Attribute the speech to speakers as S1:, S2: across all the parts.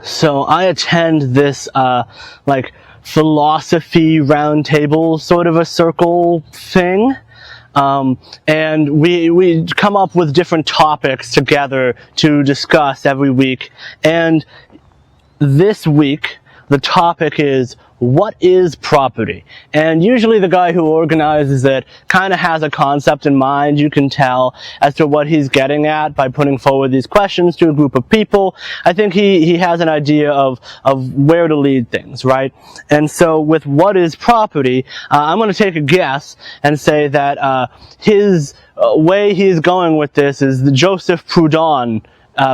S1: So I attend this like philosophy roundtable sort of a circle thing. And we come up with different topics together to discuss every week. And this week, the topic is, what is property? And usually the guy who organizes it kind of has a concept in mind. You can tell as to what he's getting at by putting forward these questions to a group of people. I think he has an idea of where to lead things, right? And so with what is property, I'm going to take a guess and say that his way he's going with this is the Joseph Proudhon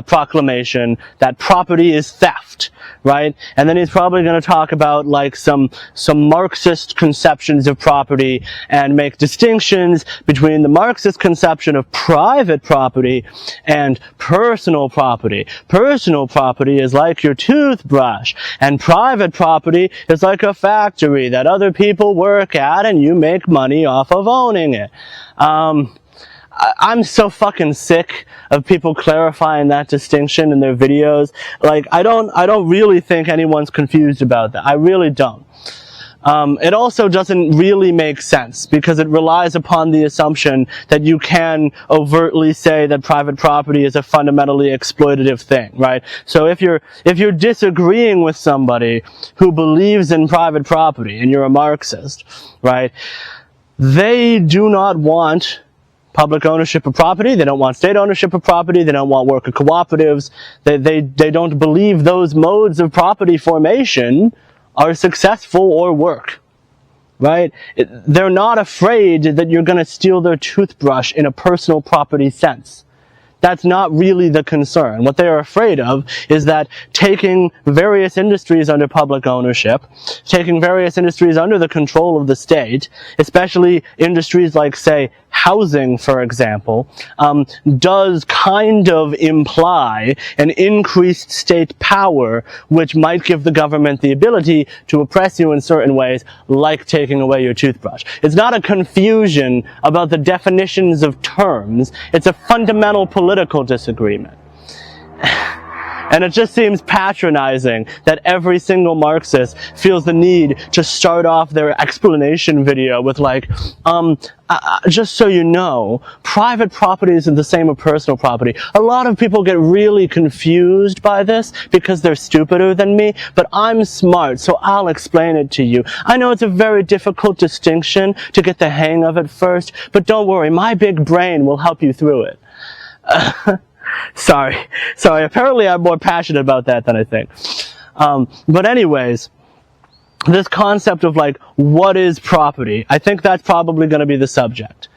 S1: proclamation that property is theft, right? And then he's probably going to talk about like some Marxist conceptions of property and make distinctions between the Marxist conception of private property and personal property. Personal property is like your toothbrush, and private property is like a factory that other people work at and you make money off of owning it. I'm so fucking sick of people clarifying that distinction in their videos. Like, I don't really think anyone's confused about that. I really don't. It also doesn't really make sense because it relies upon the assumption that you can overtly say that private property is a fundamentally exploitative thing, right? So if you're disagreeing with somebody who believes in private property and you're a Marxist, right? They do not want public ownership of property. They don't want state ownership of property. They don't want worker cooperatives. They don't believe those modes of property formation are successful or work, right? They're not afraid that you're going to steal their toothbrush in a personal property sense. That's not really the concern. What they are afraid of is that taking various industries under public ownership, taking various industries under the control of the state, especially industries like, say, housing, for example, does kind of imply an increased state power, which might give the government the ability to oppress you in certain ways, like taking away your toothbrush. It's not a confusion about the definitions of terms. It's a fundamental political disagreement. And it just seems patronizing that every single Marxist feels the need to start off their explanation video with like, just so you know, private property isn't the same as personal property. A lot of people get really confused by this because they're stupider than me, but I'm smart, so I'll explain it to you. I know it's a very difficult distinction to get the hang of at first, but don't worry, my big brain will help you through it. Sorry. Apparently I'm more passionate about that than I think. But anyways, this concept of like, what is property? I think that's probably going to be the subject.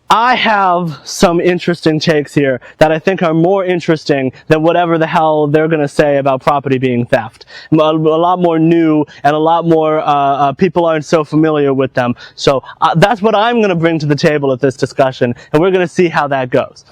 S1: I have some interesting takes here that I think are more interesting than whatever the hell they're going to say about property being theft. A lot more new and a lot more people aren't so familiar with them. So that's what I'm going to bring to the table at this discussion, and we're going to see how that goes.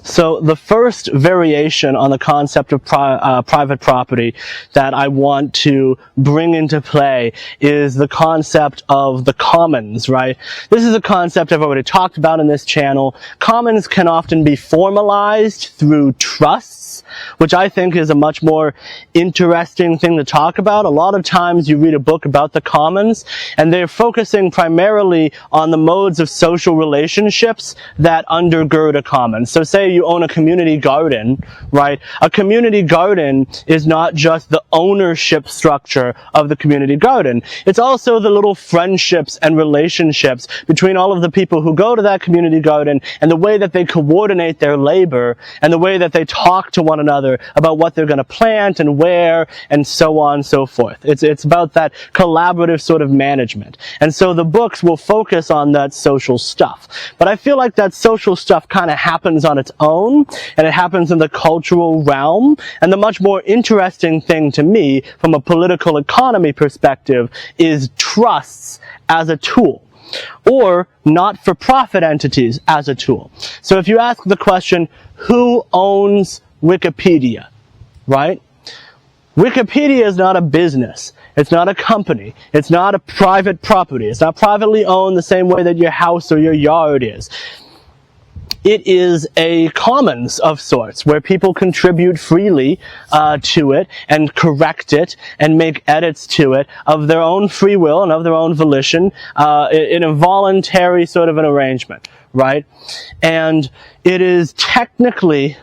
S1: So the first variation on the concept of private property that I want to bring into play is the concept of the commons, right? This is a concept I've already talked about in this channel. Commons can often be formalized through trusts, which I think is a much more interesting thing to talk about. A lot of times you read a book about the commons, and they're focusing primarily on the modes of social relationships that undergird a common. So say you own a community garden, right? A community garden is not just the ownership structure of the community garden. It's also the little friendships and relationships between all of the people who go to that community garden, and the way that they coordinate their labor, and the way that they talk to one another about what they're going to plant and where, and so on and so forth. It's about that collaborative sort of management. And so the books will focus on that social stuff. But I feel like that social stuff kind of happens on its own, and it happens in the cultural realm. And the much more interesting thing to me, from a political economy perspective, is trusts as a tool, or not-for-profit entities as a tool. So if you ask the question, who owns Wikipedia, right? Wikipedia is not a business. It's not a company. It's not a private property. It's not privately owned the same way that your house or your yard is. it is a commons of sorts where people contribute freely to it and correct it and make edits to it of their own free will and of their own volition in a voluntary sort of an arrangement, right? And it is technically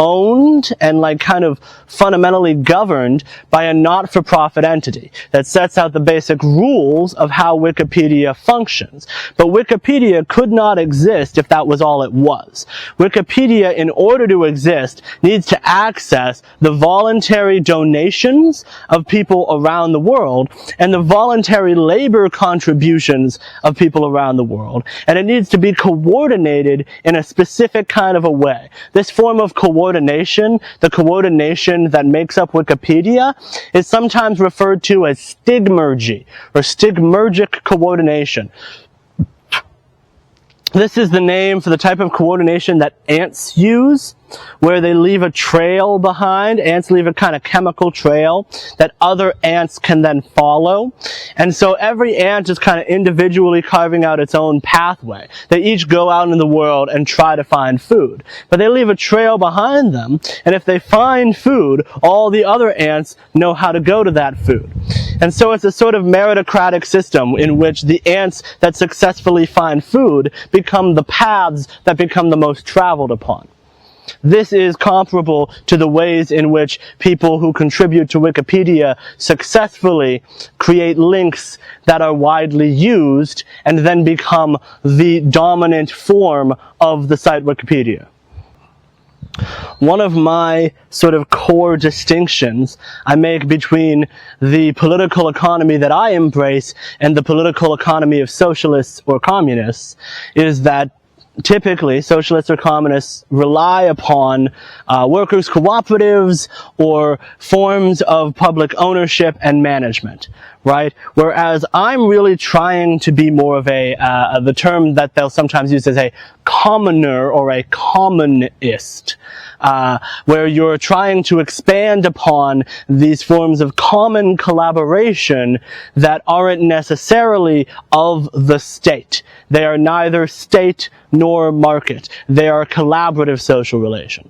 S1: owned and like kind of fundamentally governed by a not-for-profit entity that sets out the basic rules of how Wikipedia functions. But Wikipedia could not exist if that was all it was. Wikipedia, in order to exist, needs to access the voluntary donations of people around the world and the voluntary labor contributions of people around the world. And it needs to be coordinated in a specific kind of a way. This form of coordination, the coordination that makes up Wikipedia, is sometimes referred to as stigmergy, or stigmergic coordination. This is the name for the type of coordination that ants use, where they leave a trail behind. Ants leave a kind of chemical trail that other ants can then follow. And so every ant is kind of individually carving out its own pathway. They each go out in the world and try to find food. But they leave a trail behind them, and if they find food, all the other ants know how to go to that food. And so it's a sort of meritocratic system in which the ants that successfully find food become the paths that become the most traveled upon. This is comparable to the ways in which people who contribute to Wikipedia successfully create links that are widely used and then become the dominant form of the site Wikipedia. One of my sort of core distinctions I make between the political economy that I embrace and the political economy of socialists or communists is that typically, socialists or communists rely upon workers' cooperatives or forms of public ownership and management, right? Whereas I'm really trying to be more of the term that they'll sometimes use as a commoner or a commonist, where you're trying to expand upon these forms of common collaboration that aren't necessarily of the state. They are neither state nor market. They are a collaborative social relation.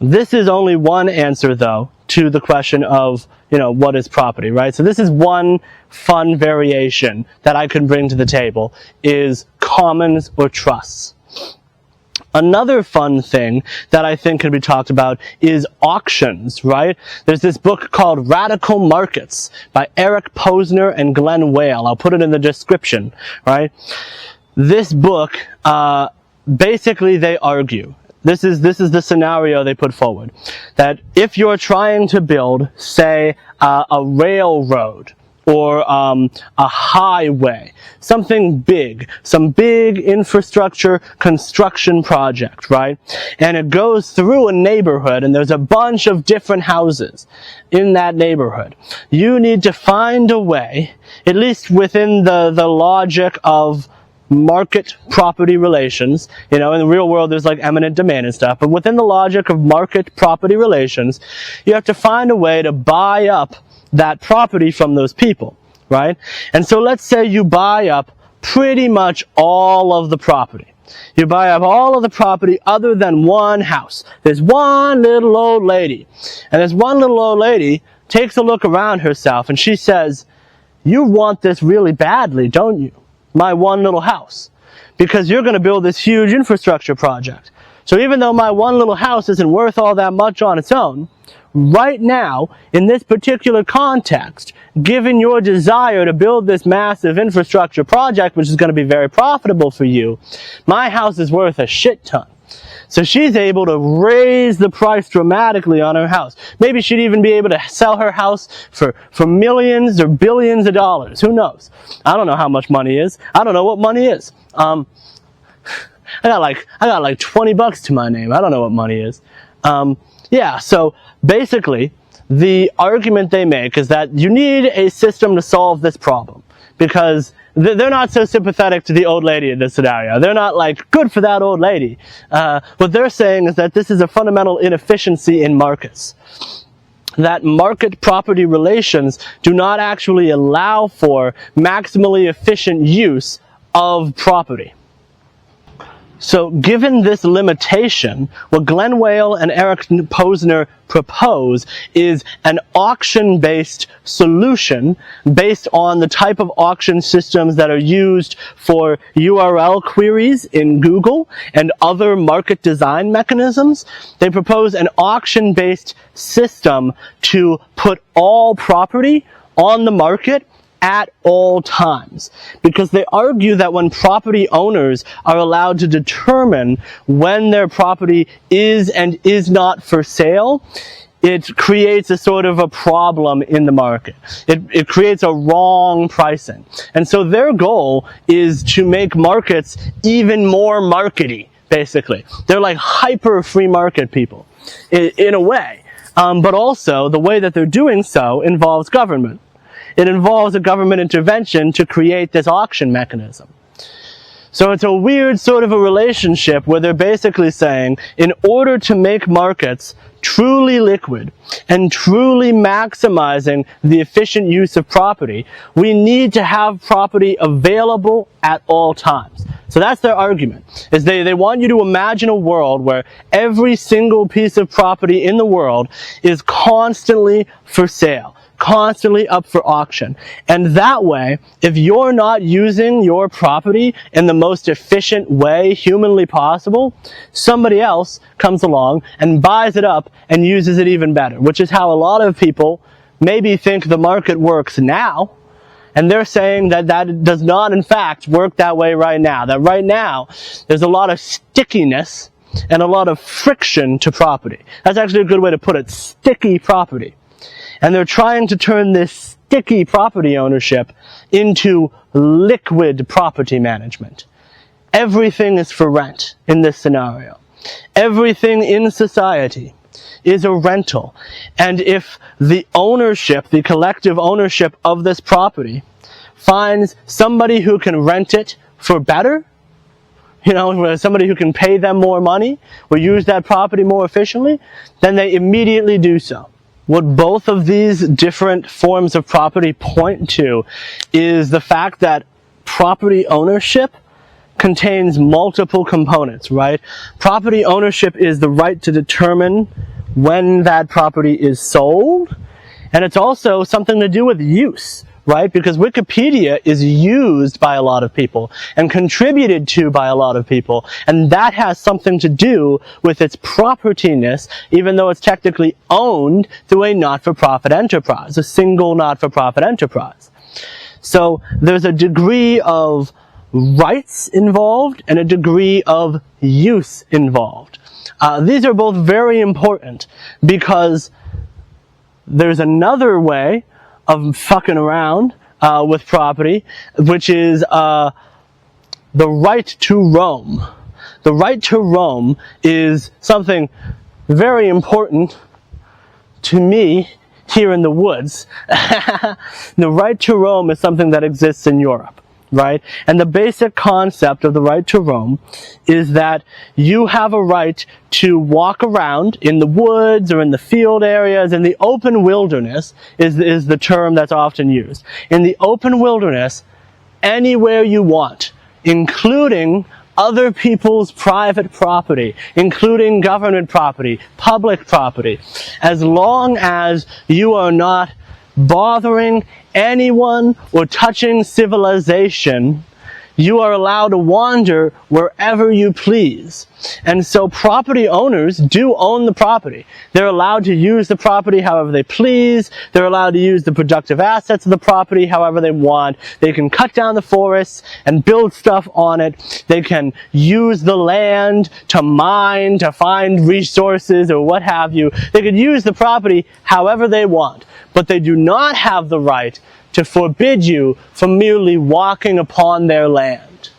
S1: This is only one answer, though, to the question of, what is property, right? So this is one fun variation that I can bring to the table, is commons or trusts. Another fun thing that I think can be talked about is auctions, right? There's this book called Radical Markets by Eric Posner and Glenn Whale. I'll put it in the description, right? This book, basically they argue, this is the scenario they put forward, that if you're trying to build, say, a railroad, or a highway, something big, some big infrastructure construction project, right? And it goes through a neighborhood and there's a bunch of different houses in that neighborhood. You need to find a way, at least within the logic of market property relations, in the real world there's like eminent domain and stuff, but within the logic of market property relations, you have to find a way to buy up that property from those people, right? And so let's say you buy up pretty much all of the property. You buy up all of the property other than one house. There's one little old lady. And this one little old lady takes a look around herself and she says, "You want this really badly, don't you? My one little house. Because you're going to build this huge infrastructure project. So even though my one little house isn't worth all that much on its own, right now, in this particular context, given your desire to build this massive infrastructure project, which is going to be very profitable for you, my house is worth a shit ton." So she's able to raise the price dramatically on her house. Maybe she'd even be able to sell her house for millions or billions of dollars. Who knows? I don't know how much money is. I don't know what money is. I got like $20 to my name. I don't know what money is. Yeah, so basically, the argument they make is that you need a system to solve this problem, because they're not so sympathetic to the old lady in this scenario. They're not like, good for that old lady. What they're saying is that this is a fundamental inefficiency in markets. That market property relations do not actually allow for maximally efficient use of property. So given this limitation, what Glenn Whale and Eric Posner propose is an auction-based solution based on the type of auction systems that are used for URL queries in Google and other market design mechanisms. They propose an auction-based system to put all property on the market at all times, because they argue that when property owners are allowed to determine when their property is and is not for sale, it creates a sort of a problem in the market. It creates a wrong pricing. And so their goal is to make markets even more markety, basically. They're like hyper free market people, in a way. But also, the way that they're doing so involves government. It involves a government intervention to create this auction mechanism. So it's a weird sort of a relationship where they're basically saying, in order to make markets truly liquid and truly maximizing the efficient use of property, we need to have property available at all times. So that's their argument, is they want you to imagine a world where every single piece of property in the world is constantly for sale, constantly up for auction. And that way, if you're not using your property in the most efficient way humanly possible, somebody else comes along and buys it up and uses it even better, which is how a lot of people maybe think the market works now. And they're saying that that does not, in fact, work that way right now. That right now, there's a lot of stickiness and a lot of friction to property. That's actually a good way to put it, sticky property. And they're trying to turn this sticky property ownership into liquid property management. Everything is for rent in this scenario. Everything in society is a rental. And if the ownership, the collective ownership of this property finds somebody who can rent it for better, somebody who can pay them more money or use that property more efficiently, then they immediately do so. What both of these different forms of property point to is the fact that property ownership contains multiple components, right? Property ownership is the right to determine when that property is sold, and it's also something to do with use, right? Because Wikipedia is used by a lot of people and contributed to by a lot of people, and that has something to do with its propertiness, even though it's technically owned through a not-for-profit enterprise, a single not-for-profit enterprise. So there's a degree of rights involved and a degree of use involved. These are both very important because there's another way of fucking around with property, which is the right to roam. The right to roam is something very important to me here in the woods. The right to roam is something that exists in Europe, right? And the basic concept of the right to roam is that you have a right to walk around in the woods or in the field areas. In the open wilderness is the term that's often used. In the open wilderness, anywhere you want, including other people's private property, including government property, public property, as long as you are not bothering anyone or touching civilization, you are allowed to wander wherever you please. And so property owners do own the property. They're allowed to use the property however they please. They're allowed to use the productive assets of the property however they want. They can cut down the forests and build stuff on it. They can use the land to mine, to find resources or what have you. They can use the property however they want. But they do not have the right to forbid you from merely walking upon their land.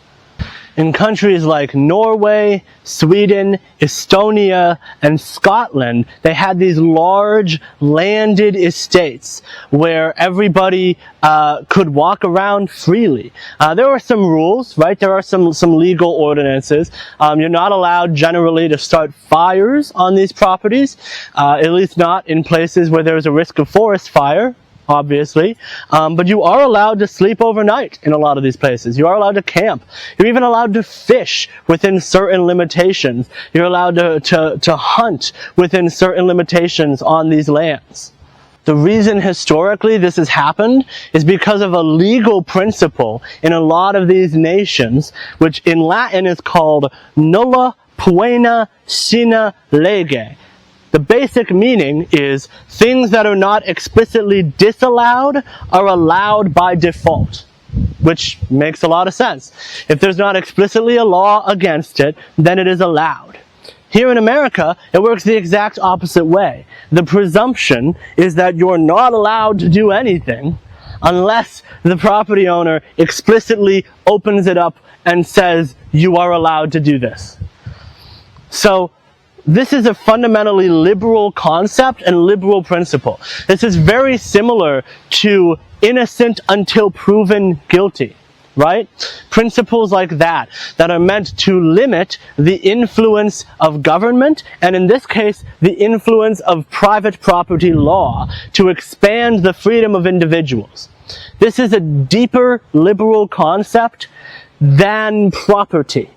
S1: In countries like Norway, Sweden, Estonia, and Scotland, they had these large landed estates where everybody could walk around freely. There were some rules, right? There are some legal ordinances. You're not allowed generally to start fires on these properties, at least not in places where there's a risk of forest fire. obviously, but you are allowed to sleep overnight in a lot of these places. You are allowed to camp. You're even allowed to fish within certain limitations. You're allowed to hunt within certain limitations on these lands. The reason historically this has happened is because of a legal principle in a lot of these nations, which in Latin is called nulla poena sine lege. The basic meaning is things that are not explicitly disallowed are allowed by default, which makes a lot of sense. If there's not explicitly a law against it, then it is allowed. Here in America, it works the exact opposite way. The presumption is that you're not allowed to do anything unless the property owner explicitly opens it up and says you are allowed to do this. So this is a fundamentally liberal concept and liberal principle. This is very similar to innocent until proven guilty. Right? Principles like that are meant to limit the influence of government, and in this case, the influence of private property law, to expand the freedom of individuals. This is a deeper liberal concept than property.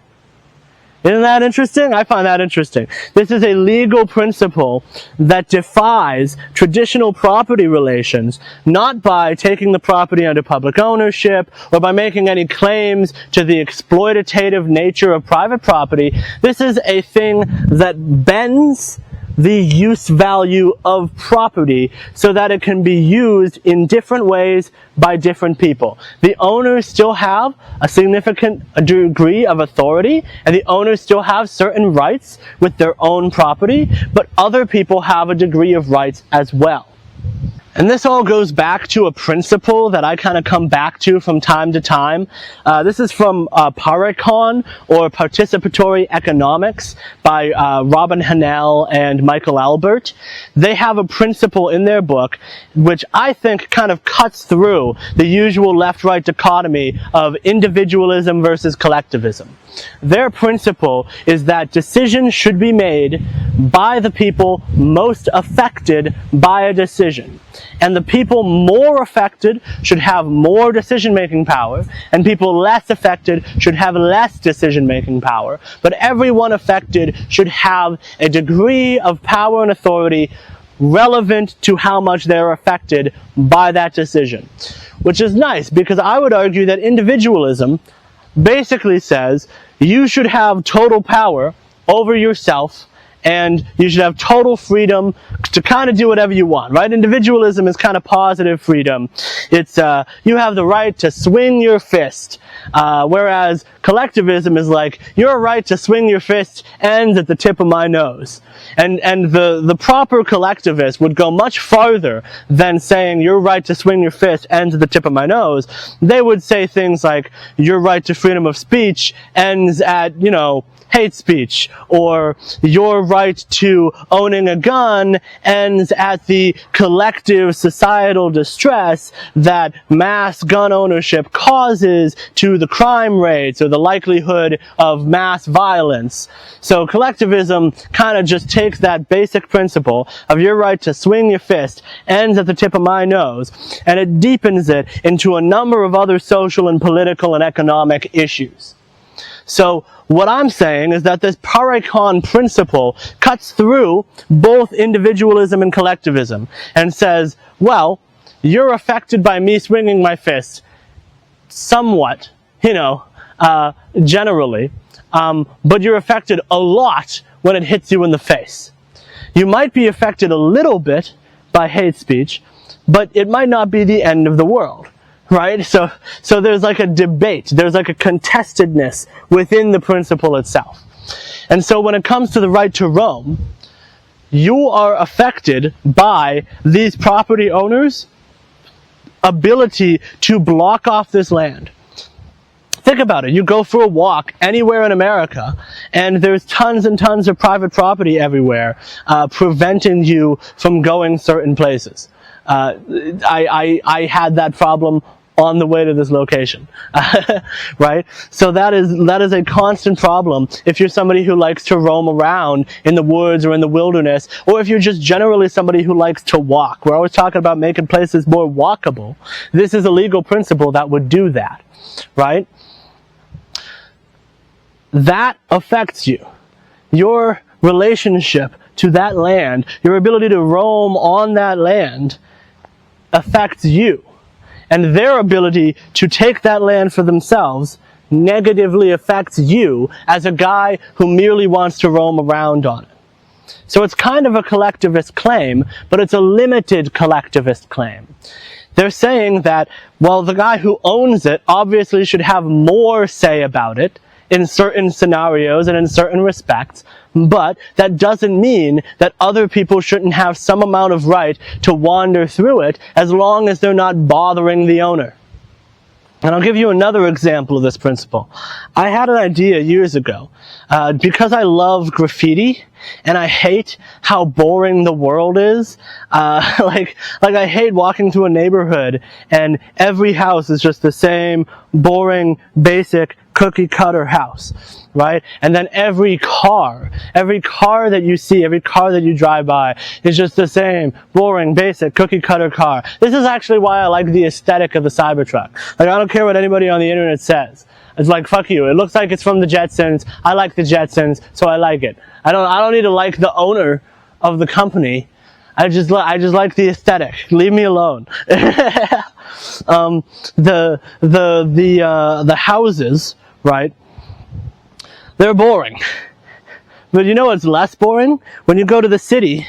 S1: Isn't that interesting? I find that interesting. This is a legal principle that defies traditional property relations, not by taking the property under public ownership or by making any claims to the exploitative nature of private property. This is a thing that bends the use value of property so that it can be used in different ways by different people. The owners still have a significant degree of authority, and the owners still have certain rights with their own property, but other people have a degree of rights as well. And this all goes back to a principle that I kind of come back to from time to time. This is from Parecon, or Participatory Economics, by Robin Hanel and Michael Albert. They have a principle in their book which I think kind of cuts through the usual left-right dichotomy of individualism versus collectivism. Their principle is that decisions should be made by the people most affected by a decision. And the people more affected should have more decision-making power, and people less affected should have less decision-making power. But everyone affected should have a degree of power and authority relevant to how much they're affected by that decision. Which is nice, because I would argue that individualism basically says you should have total power over yourself, and you should have total freedom to kind of do whatever you want, right? Individualism is kind of positive freedom. It's, you have the right to swing your fist, whereas collectivism is like, your right to swing your fist ends at the tip of my nose. And the proper collectivist would go much farther than saying your right to swing your fist ends at the tip of my nose. They would say things like, your right to freedom of speech ends at, hate speech, or your right to owning a gun ends at the collective societal distress that mass gun ownership causes to the crime rates or the likelihood of mass violence. So collectivism kind of just takes that basic principle of your right to swing your fist ends at the tip of my nose, and it deepens it into a number of other social and political and economic issues. So what I'm saying is that this Parecon principle cuts through both individualism and collectivism and says, well, you're affected by me swinging my fist somewhat, generally, but you're affected a lot when it hits you in the face. You might be affected a little bit by hate speech, but it might not be the end of the world. Right? So there's like a debate, there's like a contestedness within the principle itself. And so when it comes to the right to roam, you are affected by these property owners' ability to block off this land. Think about it. You go for a walk anywhere in America, and there's tons and tons of private property everywhere, preventing you from going certain places. I had that problem on the way to this location. Right? So that is a constant problem if you're somebody who likes to roam around in the woods or in the wilderness, or if you're just generally somebody who likes to walk. We're always talking about making places more walkable. This is a legal principle that would do that, right? That affects you. Your relationship to that land, your ability to roam on that land, affects you. And their ability to take that land for themselves negatively affects you as a guy who merely wants to roam around on it. So it's kind of a collectivist claim, but it's a limited collectivist claim. They're saying that, well, the guy who owns it obviously should have more say about it in certain scenarios and in certain respects, but that doesn't mean that other people shouldn't have some amount of right to wander through it as long as they're not bothering the owner. And I'll give you another example of this principle. I had an idea years ago, because I love graffiti and I hate how boring the world is. Like I hate walking through a neighborhood and every house is just the same boring, basic, cookie cutter house, right? And then every car that you see, every car that you drive by is just the same boring, basic, cookie cutter car. This is actually why I like the aesthetic of the Cybertruck. Like, I don't care what anybody on the internet says. It's like, fuck you. It looks like it's from the Jetsons. I like the Jetsons, so I like it. I don't need to like the owner of the company. I just like the aesthetic. Leave me alone. The houses, right? They're boring. But you know what's less boring? When you go to the city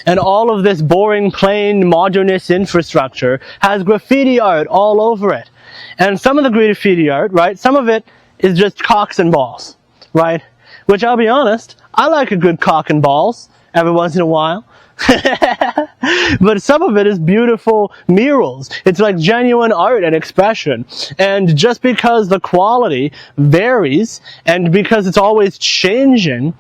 S1: and all of this boring, plain, modernist infrastructure has graffiti art all over it. And some of the graffiti art, right, some of it is just cocks and balls, right? Which, I'll be honest, I like a good cock and balls every once in a while. But some of it is beautiful murals. It's like genuine art and expression. And just because the quality varies and because it's always changing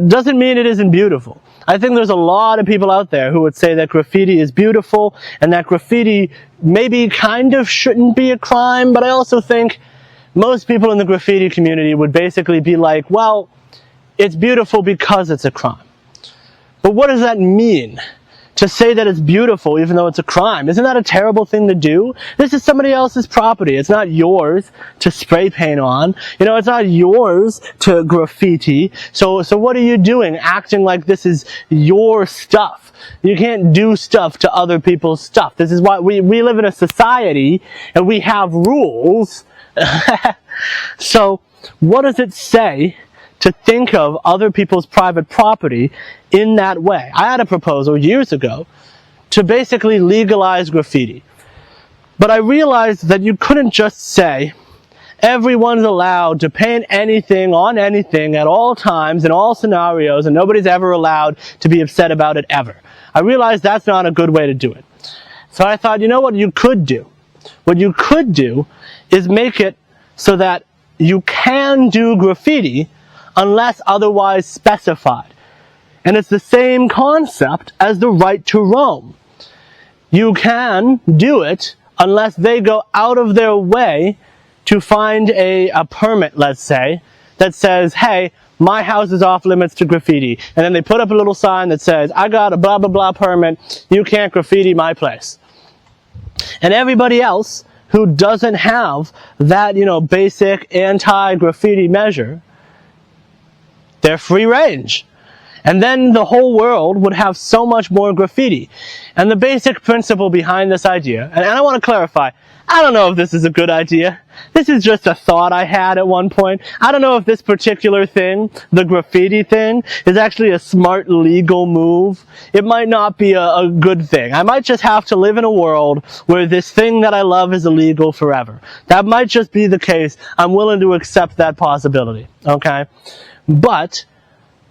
S1: doesn't mean it isn't beautiful. I think there's a lot of people out there who would say that graffiti is beautiful and that graffiti maybe kind of shouldn't be a crime, but I also think most people in the graffiti community would basically be like, well, it's beautiful because it's a crime. But what does that mean? To say that it's beautiful even though it's a crime. Isn't that a terrible thing to do? This is somebody else's property. It's not yours to spray paint on. You know, it's not yours to graffiti. So what are you doing? Acting like this is your stuff. You can't do stuff to other people's stuff. This is why we live in a society and we have rules. So what does it say to think of other people's private property in that way? I had a proposal years ago to basically legalize graffiti. But I realized that you couldn't just say, everyone's allowed to paint anything on anything at all times in all scenarios and nobody's ever allowed to be upset about it ever. I realized that's not a good way to do it. So I thought, you know what you could do? What you could do is make it so that you can do graffiti unless otherwise specified. And it's the same concept as the right to roam. You can do it unless they go out of their way to find a permit, let's say, that says, hey, my house is off limits to graffiti. And then they put up a little sign that says, I got a blah, blah, blah permit. You can't graffiti my place. And everybody else who doesn't have that, basic anti-graffiti measure, they're free range. And then the whole world would have so much more graffiti. And the basic principle behind this idea, and I want to clarify, I don't know if this is a good idea. This is just a thought I had at one point. I don't know if this particular thing, the graffiti thing, is actually a smart legal move. It might not be a good thing. I might just have to live in a world where this thing that I love is illegal forever. That might just be the case. I'm willing to accept that possibility. Okay? But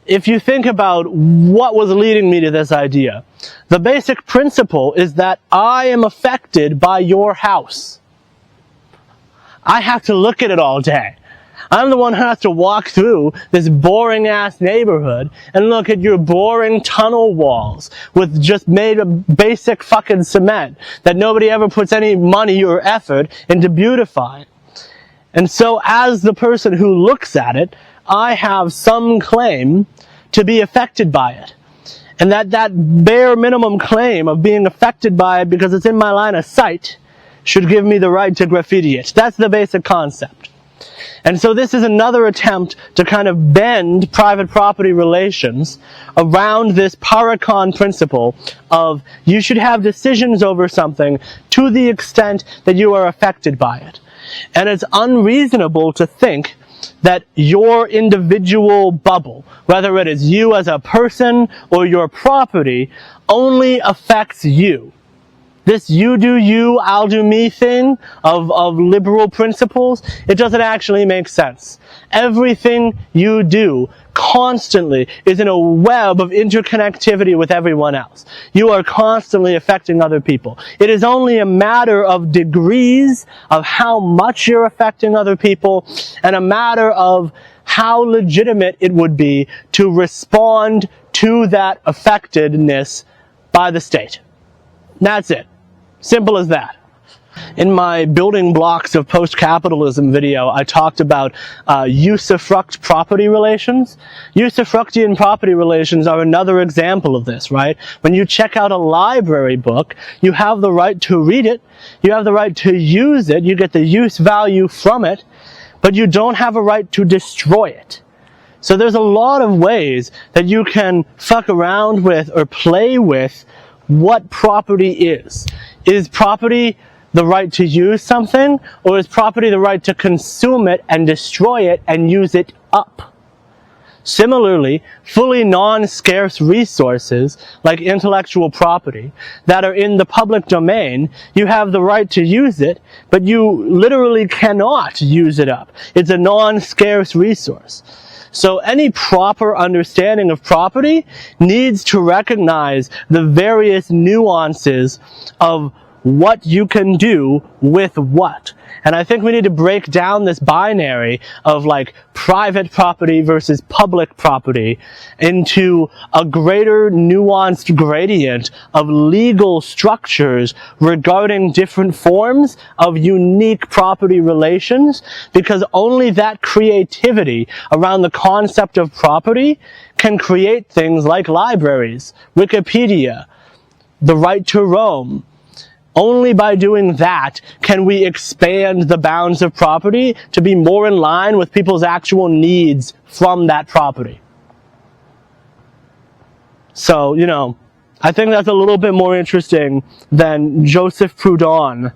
S1: if you think about what was leading me to this idea, the basic principle is that I am affected by your house. I have to look at it all day. I'm the one who has to walk through this boring ass neighborhood and look at your boring tunnel walls with just made of basic fucking cement that nobody ever puts any money or effort into beautifying. And so as the person who looks at it, I have some claim to be affected by it. And that bare minimum claim of being affected by it because it's in my line of sight should give me the right to graffiti it. That's the basic concept. And so this is another attempt to kind of bend private property relations around this Parakon principle of you should have decisions over something to the extent that you are affected by it. And it's unreasonable to think that your individual bubble, whether it is you as a person or your property, only affects you. This you do you, I'll do me thing of liberal principles, it doesn't actually make sense. Everything you do constantly is in a web of interconnectivity with everyone else. You are constantly affecting other people. It is only a matter of degrees of how much you're affecting other people and a matter of how legitimate it would be to respond to that affectedness by the state. That's it. Simple as that. In my building blocks of post-capitalism video, I talked about usufruct property relations. Usufructian property relations are another example of this, right? When you check out a library book, you have the right to read it, you have the right to use it, you get the use value from it, but you don't have a right to destroy it. So there's a lot of ways that you can fuck around with or play with what property is. Is property the right to use something, or is property the right to consume it and destroy it and use it up? Similarly, fully non-scarce resources, like intellectual property, that are in the public domain, you have the right to use it, but you literally cannot use it up. It's a non-scarce resource. So any proper understanding of property needs to recognize the various nuances of what you can do with what. And I think we need to break down this binary of like private property versus public property into a greater nuanced gradient of legal structures regarding different forms of unique property relations, because only that creativity around the concept of property can create things like libraries, Wikipedia, the right to roam. Only by doing that can we expand the bounds of property to be more in line with people's actual needs from that property. So, I think that's a little bit more interesting than Joseph Proudhon